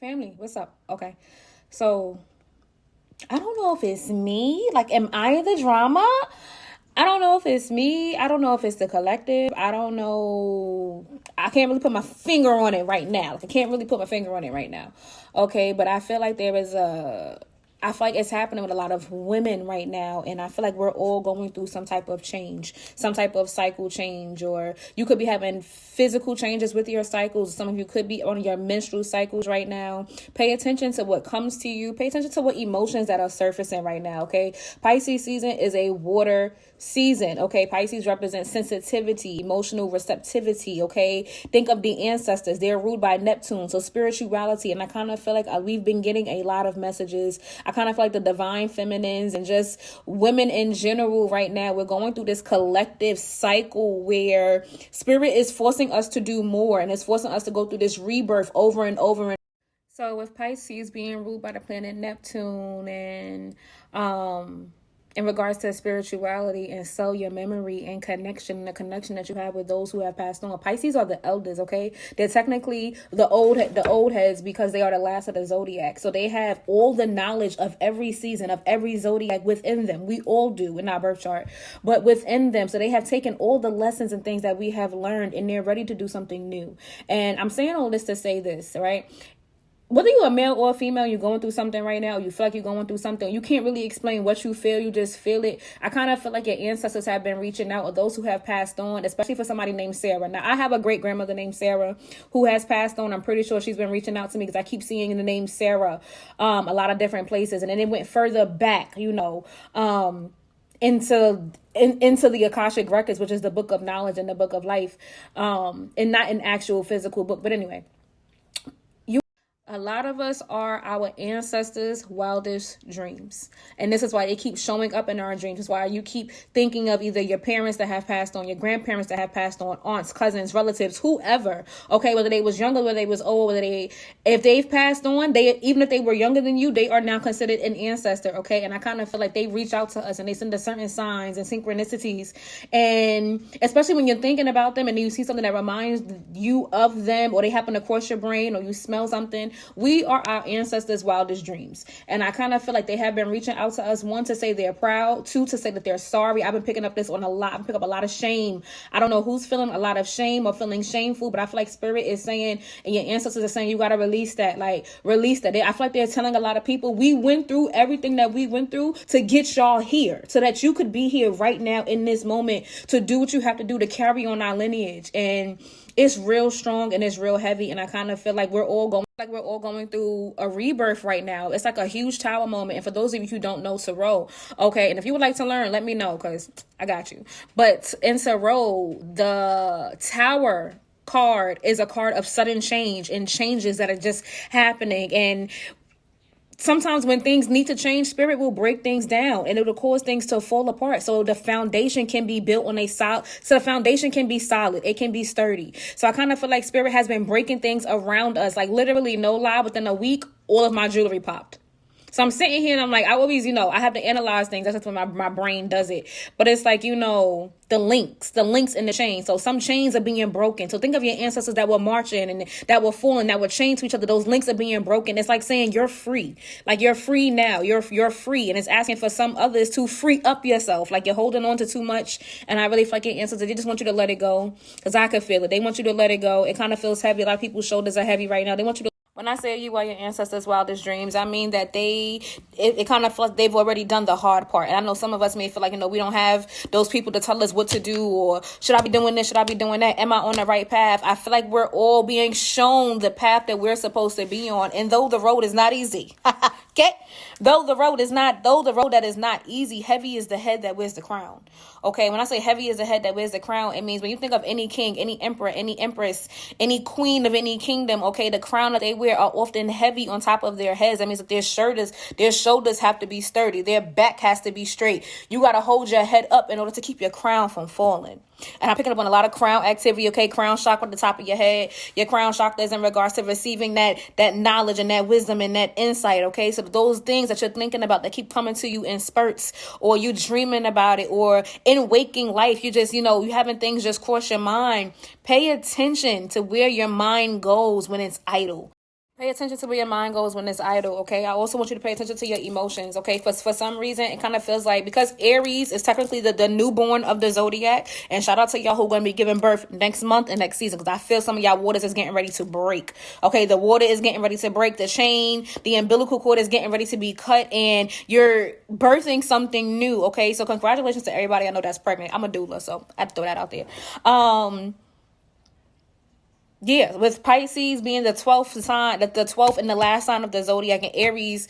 Family, what's up? Okay. So I don't know if it's me. Like, am I the drama? I don't know if it's me. I don't know if it's the collective. I don't know. I can't really put my finger on it right now. Like, I can't really put my finger on it right now. Okay. But I feel like I feel like it's happening with a lot of women right now. And I feel like we're all going through some type of change, some type of cycle change, or you could be having physical changes with your cycles. Some of you could be on your menstrual cycles right now. Pay attention to what comes to you. Pay attention to what emotions that are surfacing right now. Okay. Pisces season is a water season. Okay. Pisces represents sensitivity, emotional receptivity. Okay. Think of the ancestors. They're ruled by Neptune. So spirituality. And I kind of feel like we've been getting a lot of messages. I kind of feel like the divine feminines and just women in general right now, we're going through this collective cycle where spirit is forcing us to do more, and it's forcing us to go through this rebirth over and over. And so with Pisces being ruled by the planet Neptune, and in regards to spirituality and cellular memory and connection, the connection that you have with those who have passed on. Pisces are the elders, okay? They're technically the old heads because they are the last of the zodiac. So they have all the knowledge of every season, of every zodiac within them. We all do in our birth chart, but within them. So they have taken all the lessons and things that we have learned, and they're ready to do something new. And I'm saying all this to say this, right? Whether you're a male or a female, you're going through something right now, you feel like you're going through something, you can't really explain what you feel, you just feel it. I kind of feel like your ancestors have been reaching out, or those who have passed on, especially for somebody named Sarah. Now, I have a great grandmother named Sarah who has passed on. I'm pretty sure she's been reaching out to me because I keep seeing the name Sarah a lot of different places. And then it went further back, into the Akashic Records, which is the book of knowledge and the book of life, and not an actual physical book. But anyway, a lot of us are our ancestors' wildest dreams. And this is why they keep showing up in our dreams. It's why you keep thinking of either your parents that have passed on, your grandparents that have passed on, aunts, cousins, relatives, whoever. Okay, whether they was younger, whether they was old, if they've passed on, even if they were younger than you, they are now considered an ancestor. Okay, and I kind of feel like they reach out to us and they send us certain signs and synchronicities. And especially when you're thinking about them and you see something that reminds you of them, or they happen to cross your brain, or you smell something. We are our ancestors' wildest dreams. And I kind of feel like they have been reaching out to us, one, to say they're proud, two, to say that they're sorry. I've been picking up this on a lot. I'm picking up a lot of shame. I don't know who's feeling a lot of shame or feeling shameful, but I feel like spirit is saying, and your ancestors are saying, you got to release that. Like, release that. I feel like they're telling a lot of people, we went through everything that we went through to get y'all here, so that you could be here right now in this moment to do what you have to do to carry on our lineage. And it's real strong and it's real heavy. And I kind of feel like we're all going through a rebirth right now. It's like a huge tower moment. And for those of you who don't know Tarot, okay, and if you would like to learn, let me know, because I got you. But in Tarot, the tower card is a card of sudden change and changes that are just happening. And sometimes when things need to change, spirit will break things down and it will cause things to fall apart. So the foundation can be built on so the foundation can be solid. It can be sturdy. So I kind of feel like spirit has been breaking things around us. Like, literally, no lie, within a week, all of my jewelry popped. So I'm sitting here and I'm like, I always, I have to analyze things. That's just when my brain does it. But it's like, the links in the chain. So some chains are being broken. So think of your ancestors that were marching and that were falling, that were chained to each other. Those links are being broken. It's like saying you're free. Like, you're free now. You're free. And it's asking for some others to free up yourself. Like, you're holding on to too much. And I really feel like your ancestors, they just want you to let it go. Because I could feel it. They want you to let it go. It kind of feels heavy. A lot of people's shoulders are heavy right now. They want you to. When I say you are your ancestors' wildest dreams, I mean that it kind of feels like they've already done the hard part. And I know some of us may feel like, we don't have those people to tell us what to do, or should I be doing this? Should I be doing that? Am I on the right path? I feel like we're all being shown the path that we're supposed to be on. And though the road is not easy, okay? Though the road that is not easy, heavy is the head that wears the crown. Okay, when I say heavy is the head that wears the crown, it means when you think of any king, any emperor, any empress, any queen of any kingdom, okay, the crown that they wear are often heavy on top of their heads. That means that their shoulders have to be sturdy. Their back has to be straight. You got to hold your head up in order to keep your crown from falling. And I'm picking up on a lot of crown activity, okay? Crown chakra at the top of your head. Your crown chakra is in regards to receiving that knowledge and that wisdom and that insight, okay? So those things that you're thinking about that keep coming to you in spurts, or you dreaming about it, or in waking life, you just, you having things just cross your mind. Pay attention to where your mind goes when it's idle. Pay attention to where your mind goes when it's idle, okay? I also want you to pay attention to your emotions, okay? For some reason, it kind of feels like, because Aries is technically the newborn of the zodiac, and shout out to y'all who are going to be giving birth next month and next season, because I feel some of y'all waters is getting ready to break, okay? The water is getting ready to break, the chain, the umbilical cord is getting ready to be cut, and you're birthing something new, okay? So congratulations to everybody I know that's pregnant. I'm a doula, so I have to throw that out there. Yeah, with Pisces being the 12th sign, the 12th and the last sign of the zodiac, and Aries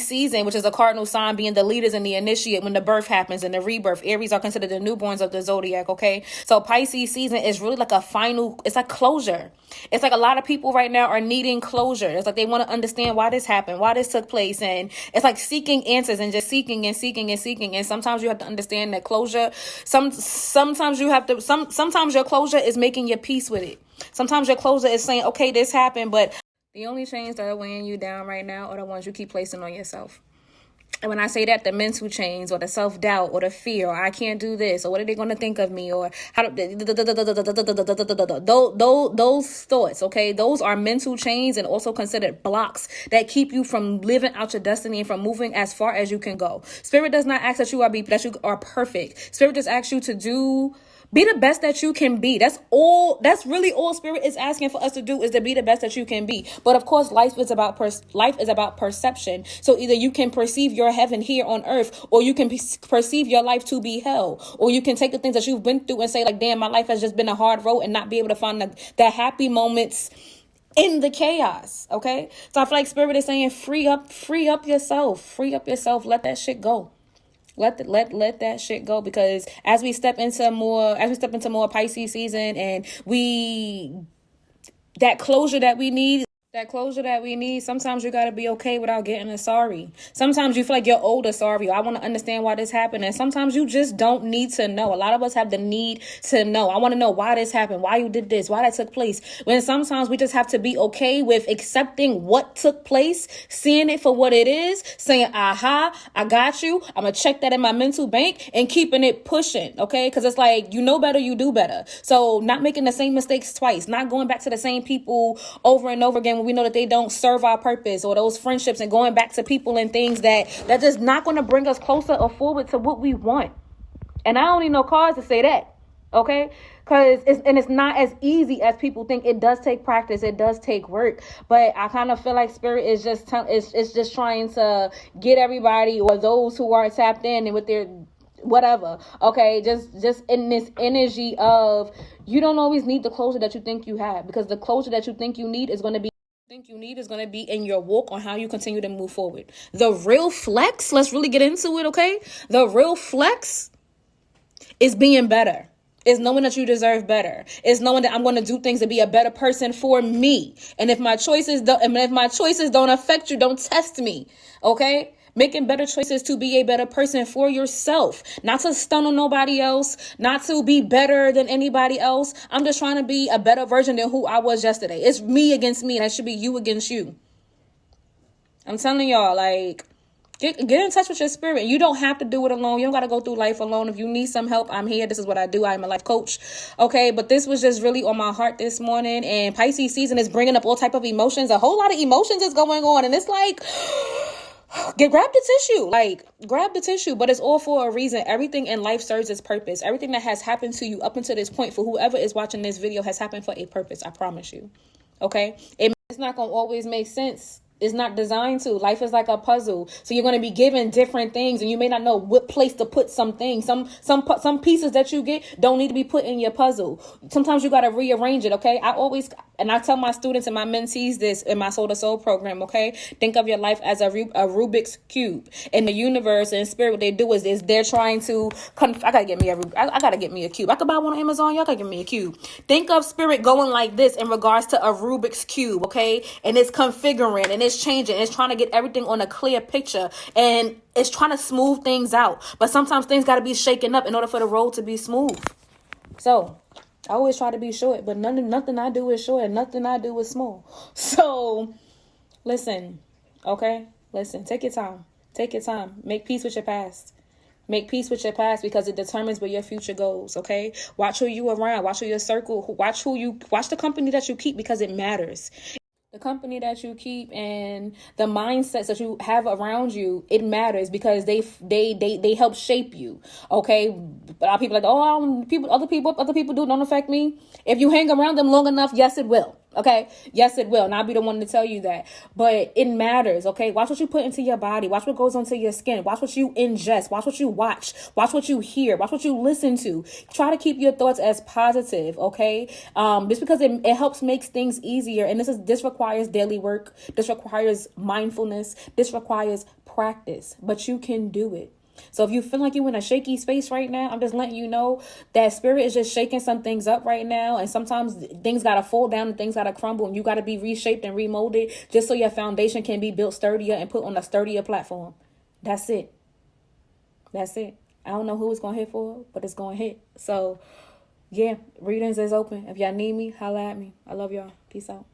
season, which is a cardinal sign, being the leaders and the initiate when the birth happens and the rebirth. Aries are considered the newborns of the zodiac, okay? So Pisces season is really like a final, it's like closure. It's like a lot of people right now are needing closure. It's like they want to understand why this happened, why this took place. And it's like seeking answers and just seeking and seeking and seeking. And sometimes you have to understand that closure, sometimes your closure is making your peace with it. Sometimes your closure is saying, okay, this happened, but the only chains that are weighing you down right now are the ones you keep placing on yourself. And when I say that, the mental chains or the self-doubt or the fear, or I can't do this, or what are they going to think of me, or how those thoughts, okay? Those are mental chains and also considered blocks that keep you from living out your destiny and from moving as far as you can go. Spirit does not ask that you are perfect. Spirit just asks you to be the best that you can be. That's really all Spirit is asking for us to do, is to be the best that you can be. But of course, life is about perception. So either you can perceive your heaven here on earth, or you can perceive your life to be hell, or you can take the things that you've been through and say like, damn, my life has just been a hard road, and not be able to find the happy moments in the chaos. Okay, so I feel like Spirit is saying, free up yourself, let that shit go. Let that shit go, because as we step into more Pisces season, and that closure that we need, sometimes you got to be okay without getting a sorry. Sometimes you feel like you're owed a sorry. I want to understand why this happened. And sometimes you just don't need to know. A lot of us have the need to know. I want to know why this happened, why you did this, why that took place. When sometimes we just have to be okay with accepting what took place, seeing it for what it is, saying, aha, I got you. I'm going to check that in my mental bank, and keeping it pushing, okay? Because it's like, you know better, you do better. So not making the same mistakes twice, not going back to the same people over and over again we know that they don't serve our purpose, or those friendships, and going back to people and things that just not going to bring us closer or forward to what we want. And I don't need no cards to say that, okay? Because it's not as easy as people think. It does take practice, it does take work, but I kind of feel like Spirit is just it's just trying to get everybody, or those who are tapped in and with their whatever, okay, just in this energy of, you don't always need the closure that you think you have, because the closure that you think you need is going to be in your walk on how you continue to move forward. The real flex, let's really get into it, okay? The real flex is being better. It's knowing that you deserve better. It's knowing that I'm going to do things to be a better person for me. And if my choices don't affect you, don't test me, okay? Making better choices to be a better person for yourself, not to stun on nobody else, not to be better than anybody else. I'm just trying to be a better version than who I was yesterday. It's me against me, and that should be you against you. I'm telling y'all, like, get in touch with your spirit. You don't have to do it alone. You don't got to go through life alone. If you need some help, I'm here. This is what I do. I'm a life coach. Okay, but this was just really on my heart this morning. And Pisces season is bringing up all type of emotions. A whole lot of emotions is going on, and it's like, grab the tissue, but it's all for a reason. Everything in life serves its purpose. Everything that has happened to you up until this point, for whoever is watching this video, has happened for a purpose. I promise you. Okay. It's not going to always make sense. It's not designed to. Life is like a puzzle. So you're going to be given different things, and you may not know what place to put some things. Some pieces that you get don't need to be put in your puzzle. Sometimes you got to rearrange it, okay? I tell my students and my mentees this in my Soul to Soul program, okay? Think of your life as a Rubik's Cube. In the universe and spirit, what they do is they're trying to... I got to get me a cube. I could buy one on Amazon. Y'all got to give me a cube. Think of spirit going like this in regards to a Rubik's Cube, okay? And it's configuring, and it's changing. It's trying to get everything on a clear picture, and it's trying to smooth things out. But sometimes things got to be shaken up in order for the road to be smooth. So I always try to be short, but nothing I do is short, and nothing I do is small. So listen, okay? Listen, take your time. Make peace with your past. Make peace with your past, because it determines where your future goes, okay? Watch who you around. Watch who your circle. Watch the company that you keep, because it matters. The company that you keep and the mindsets that you have around you, it matters because they help shape you. Okay, a lot of people are like, oh, other people do don't affect me. If you hang around them long enough, yes, it will. Okay, yes, it will. And I'll be the one to tell you that. But it matters. Okay, watch what you put into your body. Watch what goes onto your skin. Watch what you ingest. Watch what you watch. Watch what you hear. Watch what you listen to. Try to keep your thoughts as positive. Okay, just because it helps makes things easier. And this requires daily work. This requires mindfulness. This requires practice. But you can do it. So if you feel like you're in a shaky space right now, I'm just letting you know that spirit is just shaking some things up right now. And sometimes things got to fall down and things got to crumble and you got to be reshaped and remolded just so your foundation can be built sturdier and put on a sturdier platform. That's it. That's it. I don't know who it's going to hit for, but it's going to hit. So yeah, readings is open. If y'all need me, holla at me. I love y'all. Peace out.